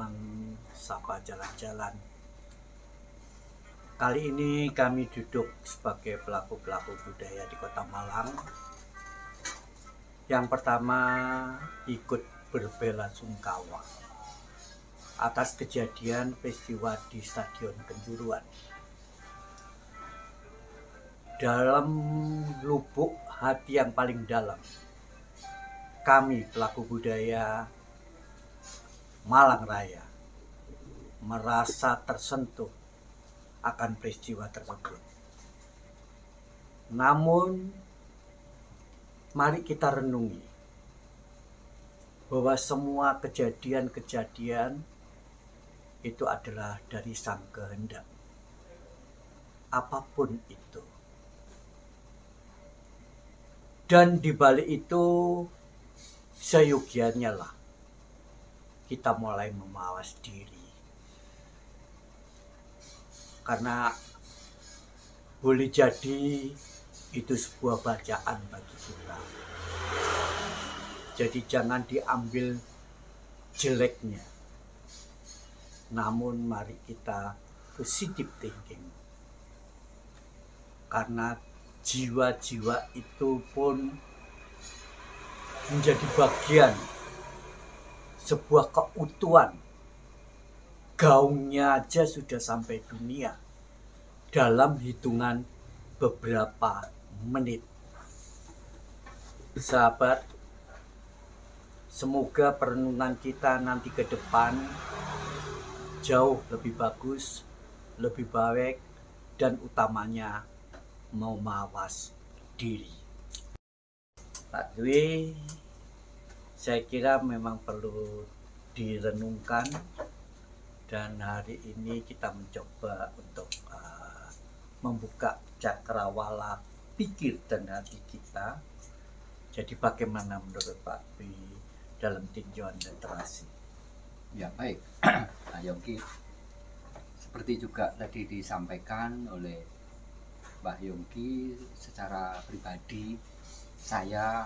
teman Sapa Jalan-Jalan. Kali ini kami duduk sebagai pelaku-pelaku budaya di Kota Malang. Yang pertama, ikut berbelasungkawa atas kejadian peristiwa di Stadion Kanjuruhan. Dalam lubuk hati yang paling dalam, kami pelaku budaya Malang Raya merasa tersentuh akan peristiwa tersebut. Namun, mari kita renungi bahwa semua kejadian-kejadian itu adalah dari Sang Kehendak. Apapun itu. Dan di balik itu, seyogianya lah kita mulai memawas diri. Karena boleh jadi itu sebuah bacaan bagi kita. Jadi jangan diambil jeleknya. Namun mari kita positive thinking. Karena jiwa-jiwa itu pun menjadi bagian sebuah keutuhan. Gaungnya aja sudah sampai dunia dalam hitungan beberapa menit. Sahabat, semoga perenungan kita nanti ke depan jauh lebih bagus, lebih baik, dan utamanya memawas diri. Pak Dwi, saya kira memang perlu direnungkan, dan hari ini kita mencoba untuk membuka cakrawala pikir dan hati kita. Jadi bagaimana menurut Pak Dwi dalam tinjauan literasi? Ya baik, Pak Yongki, seperti juga tadi disampaikan oleh Mbak Yongki, secara pribadi saya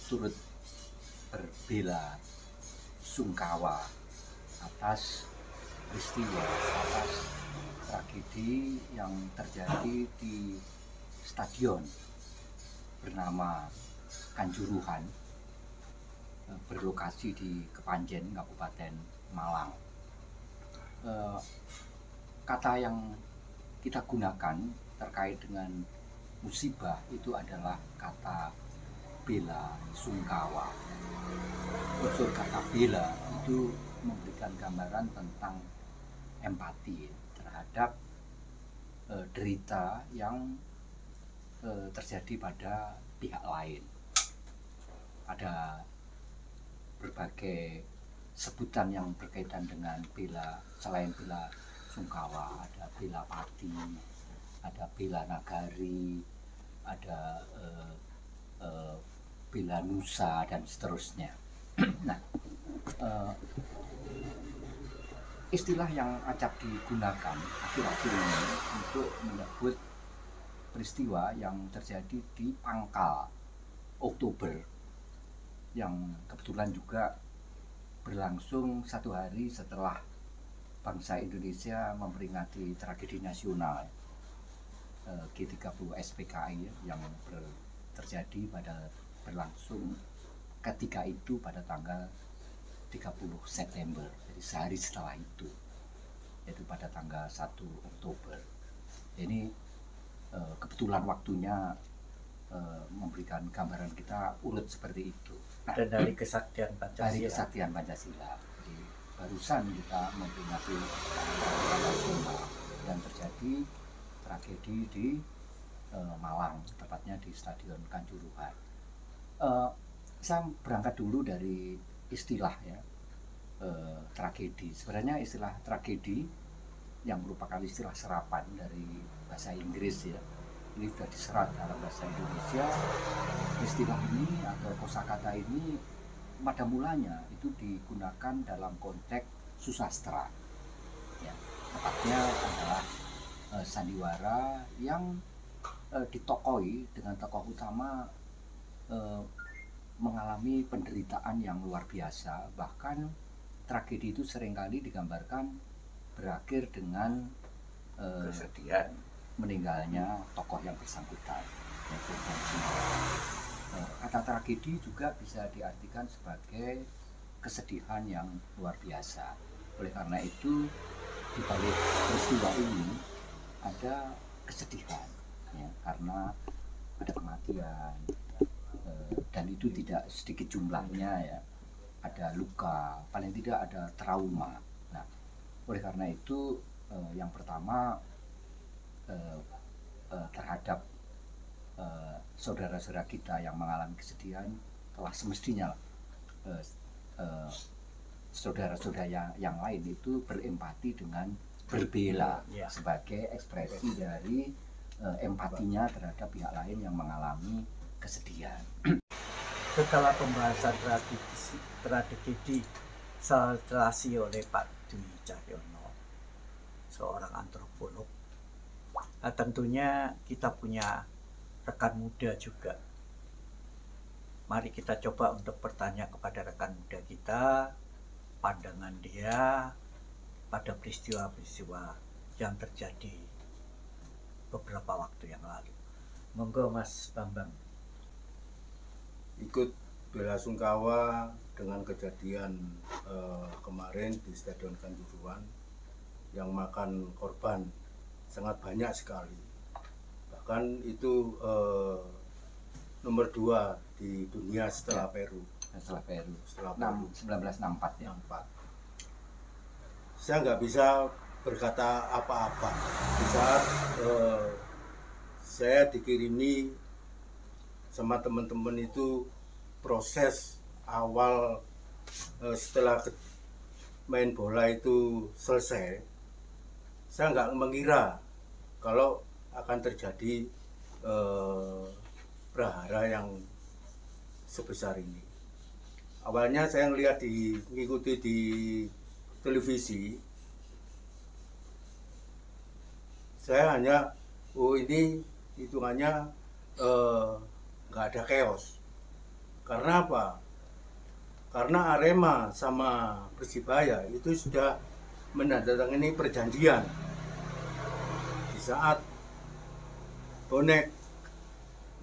turut berbela sungkawa atas peristiwa, atas tragedi yang terjadi di stadion bernama Kanjuruhan, berlokasi di Kepanjen, Kabupaten Malang. Kata yang kita gunakan terkait dengan musibah itu adalah kata bela sungkawa. Unsur kata bela itu memberikan gambaran tentang empati terhadap derita yang terjadi pada pihak lain. Ada berbagai sebutan yang berkaitan dengan bela, selain bela sungkawa, ada bela pati, ada bela nagari, ada bela nusa, dan seterusnya. Nah, istilah yang acap digunakan akhir-akhir ini untuk menyebut peristiwa yang terjadi di pangkal Oktober, yang kebetulan juga berlangsung satu hari setelah bangsa Indonesia memperingati tragedi nasional G30 SPKI yang terjadi berlangsung ketika itu pada tanggal 30 September, jadi sehari setelah itu, yaitu pada tanggal 1 Oktober. Ini kebetulan waktunya memberikan gambaran kita urut seperti itu. Nah, dan dari kesaktian Pancasila. Dari kesaktian Pancasila. Jadi barusan kita memperingati nasional dan terjadi tragedi di Malang, tepatnya di Stadion Kanjuruhan. Saya berangkat dulu dari istilah ya, tragedi. Sebenarnya istilah tragedi yang merupakan istilah serapan dari bahasa Inggris ya, ini sudah diserat dalam bahasa Indonesia. Istilah ini atau kosakata ini pada mulanya itu digunakan dalam konteks susastra ya, tepatnya adalah sandiwara yang ditokoi dengan tokoh utama mengalami penderitaan yang luar biasa. Bahkan tragedi itu seringkali digambarkan berakhir dengan Kesedihan. meninggalnya tokoh yang bersangkutan, yaitu kata tragedi juga bisa diartikan sebagai kesedihan yang luar biasa. Oleh karena itu, di balik peristiwa ini ada kesedihan, ya, karena ada kematian, dan itu tidak sedikit jumlahnya, ya. Ada luka, paling tidak ada trauma. Nah, oleh karena itu, yang pertama terhadap saudara-saudara kita yang mengalami kesedihan, telah semestinya saudara-saudara yang lain itu berempati dengan berbela, ya, sebagai ekspresi dari empatinya terhadap pihak lain yang mengalami kesedihan. Setelah pembahasan tragedi Saltrasi oleh Pak Dwi Cahyono, seorang antropolog, nah, tentunya kita punya rekan muda juga. Mari kita coba untuk bertanya kepada rekan muda kita, pandangan dia pada peristiwa-peristiwa yang terjadi beberapa waktu yang lalu. Monggo Mas Bambang. Ikut belasungkawa dengan kejadian kemarin di Stadion Kanjuruhan yang makan korban sangat banyak sekali. Bahkan itu nomor 2 di dunia setelah Peru. Setelah Peru. Setelah Peru. 1964 ya. 64. Saya nggak bisa berkata apa-apa di saat saya dikirimi sama teman-teman itu proses awal setelah main bola itu selesai. Saya nggak mengira kalau akan terjadi prahara yang sebesar ini. Awalnya saya mengikuti di televisi, saya hanya ini hitungannya nggak ada chaos. Karena apa? Karena Arema sama Persibaya itu sudah menandatangani perjanjian. Di saat bonek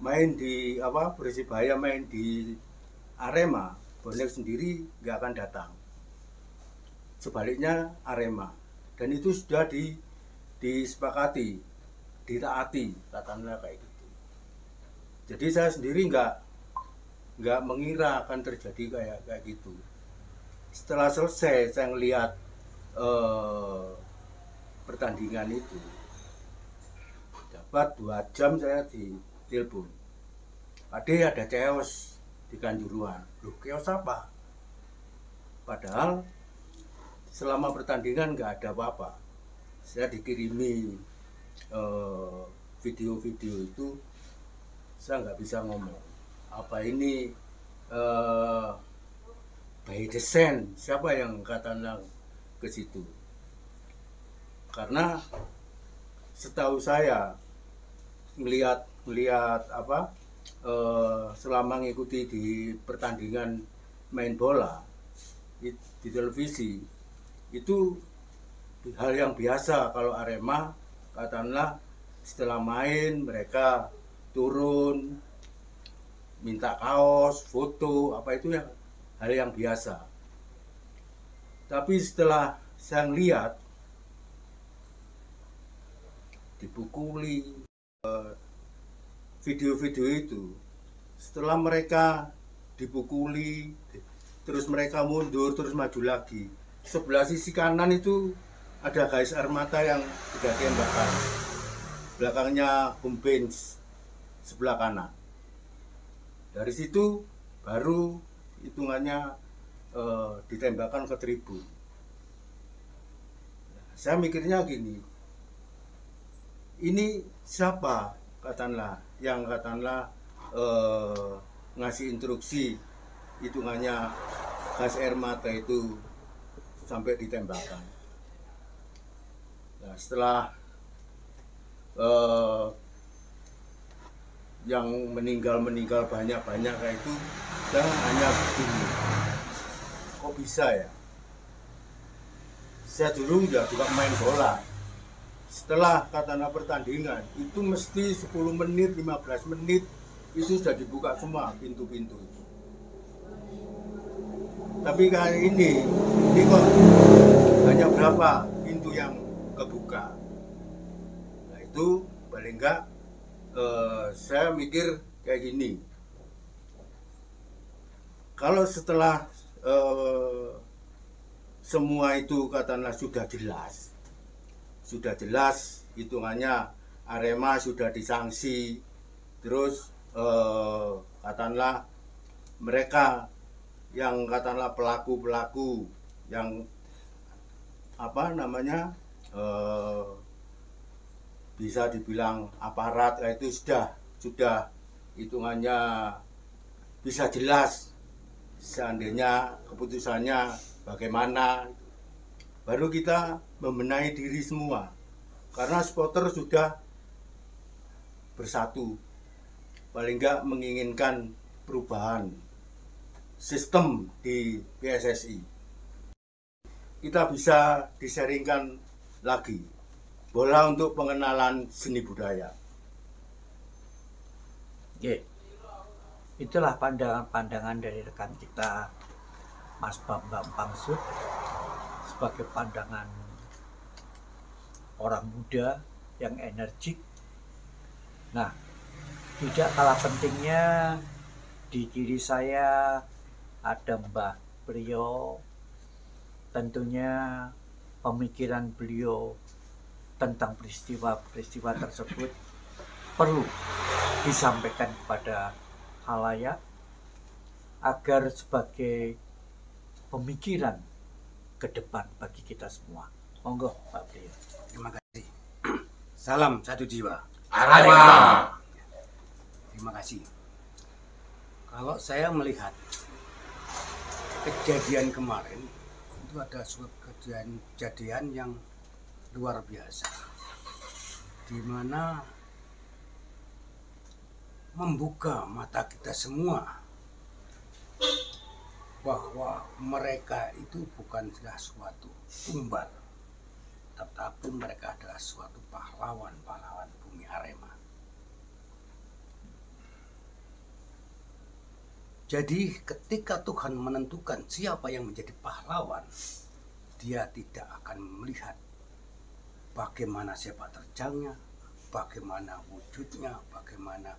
main di Persibaya main di Arema, bonek sendiri nggak akan datang. Sebaliknya Arema, dan itu sudah disepakati, ditaati, katakanlah kayak gitu. Jadi saya sendiri nggak mengira akan terjadi kayak gitu. Setelah selesai saya ngelihat pertandingan itu, dapat 2 jam saya ditelepon, Ade ada chaos di Kanjuruhan. Loh, chaos apa? Padahal selama pertandingan nggak ada apa-apa. Saya dikirimi video-video itu, saya nggak bisa ngomong. Apa ini by design? Siapa yang katakan ke situ? Karena setahu saya melihat selama mengikuti di pertandingan main bola di televisi, itu hal yang biasa kalau Arema katakanlah setelah main mereka turun minta kaos, foto, apa itu ya hal yang biasa. Tapi setelah saya lihat dipukuli video-video itu, setelah mereka dipukuli terus mereka mundur terus maju lagi, sebelah sisi kanan itu ada gas air mata yang sudah tembakan, belakangnya home bench sebelah kanan. Dari situ baru hitungannya ditembakkan ke tribun. Saya mikirnya gini, ini siapa katakanlah yang ngasih instruksi hitungannya gas air mata itu sampai ditembakkan. Nah, setelah yang meninggal banyak kayak itu, Saya hanya begini, kok bisa ya? Saya dulu nggak juga main bola. Setelah katakanlah pertandingan, itu mesti 10 menit, 15 menit, itu sudah dibuka semua pintu-pintu. Tapi kali ini kok hanya berapa pintu yang kebuka. Nah itu paling enggak saya mikir kayak gini. Kalau setelah semua itu katakanlah sudah jelas hitungannya Arema sudah disanksi, terus katakanlah mereka yang katakanlah pelaku yang apa namanya bisa dibilang aparat, itu sudah hitungannya bisa jelas seandainya keputusannya bagaimana, baru kita membenahi diri semua, karena supporter sudah bersatu, paling enggak menginginkan perubahan sistem di PSSI. Kita bisa diseringkan lagi bola untuk pengenalan seni budaya. Oke. Itulah pandangan-pandangan dari rekan kita Mas Bambang Pangsut sebagai pandangan orang muda yang energik. Nah, tidak kalah pentingnya di kiri saya ada Mbah Priyo. Tentunya pemikiran beliau tentang peristiwa-peristiwa tersebut perlu disampaikan kepada khalayak agar sebagai pemikiran ke depan bagi kita semua. Monggo Pak Priyo. Terima kasih. Salam satu jiwa. Arema. Terima kasih. Kalau saya melihat kejadian kemarin, itu ada suatu kejadian yang luar biasa, di mana membuka mata kita semua bahwa mereka itu bukan suatu tumbal, tetapi mereka adalah suatu pahlawan bumi Arema. Jadi ketika Tuhan menentukan siapa yang menjadi pahlawan, Dia tidak akan melihat bagaimana sepak terjangnya, bagaimana wujudnya, bagaimana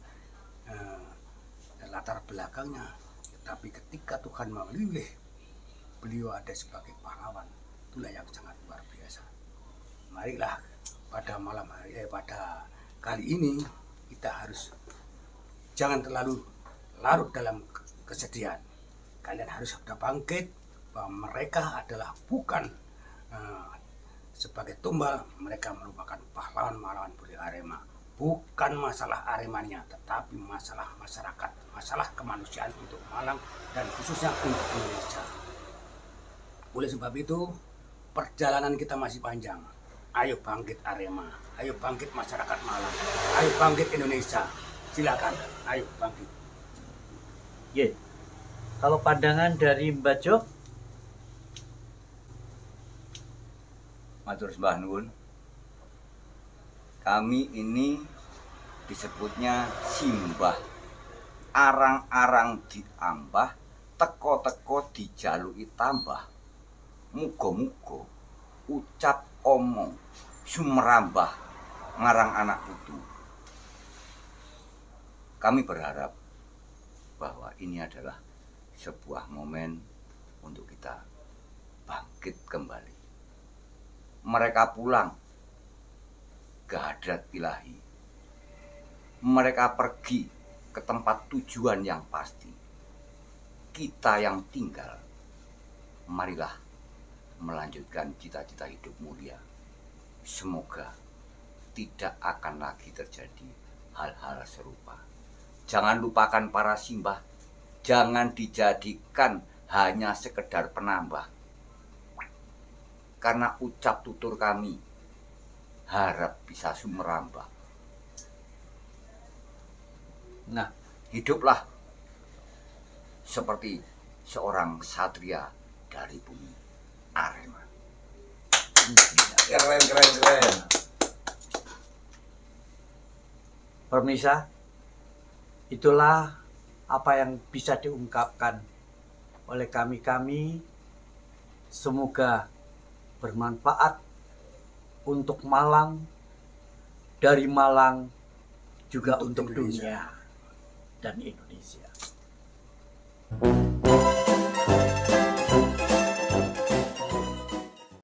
latar belakangnya. Tetapi ketika Tuhan memilih beliau ada sebagai pahlawan, itulah yang sangat luar biasa. Marilah pada pada kali ini kita harus jangan terlalu larut dalam kesedihan. Kalian harus sudah bangkit bahwa mereka adalah bukan sebagai tumbal, mereka merupakan pahlawan bumi Arema. Bukan masalah Aremanya, tetapi masalah masyarakat, masalah kemanusiaan untuk Malang dan khususnya untuk Indonesia. Oleh sebab itu, perjalanan kita masih panjang. Ayo bangkit Arema, ayo bangkit masyarakat Malang, ayo bangkit Indonesia. Silakan, ayo bangkit. Ye. Kalau pandangan dari Mbak Jo? Matur sembah nuwun. Kami ini disebutnya simbah. Arang-arang diambah, teko-teko dijaluki tambah. Muga-muga ucap omong sumrambah ngarang anak putu. Kami berharap bahwa ini adalah sebuah momen untuk kita bangkit kembali. Mereka pulang ke hadrat ilahi. Mereka pergi ke tempat tujuan yang pasti. Kita yang tinggal, marilah melanjutkan cita-cita hidup mulia. Semoga tidak akan lagi terjadi hal-hal serupa. Jangan lupakan para simbah. Jangan dijadikan hanya sekedar penambah. Karena ucap tutur kami harap bisa sumerambah. Nah, hiduplah seperti seorang satria dari bumi Arema. Keren. Pemirsa, itulah apa yang bisa diungkapkan oleh kami. Semoga bermanfaat untuk Malang, dari Malang juga untuk dunia dan Indonesia.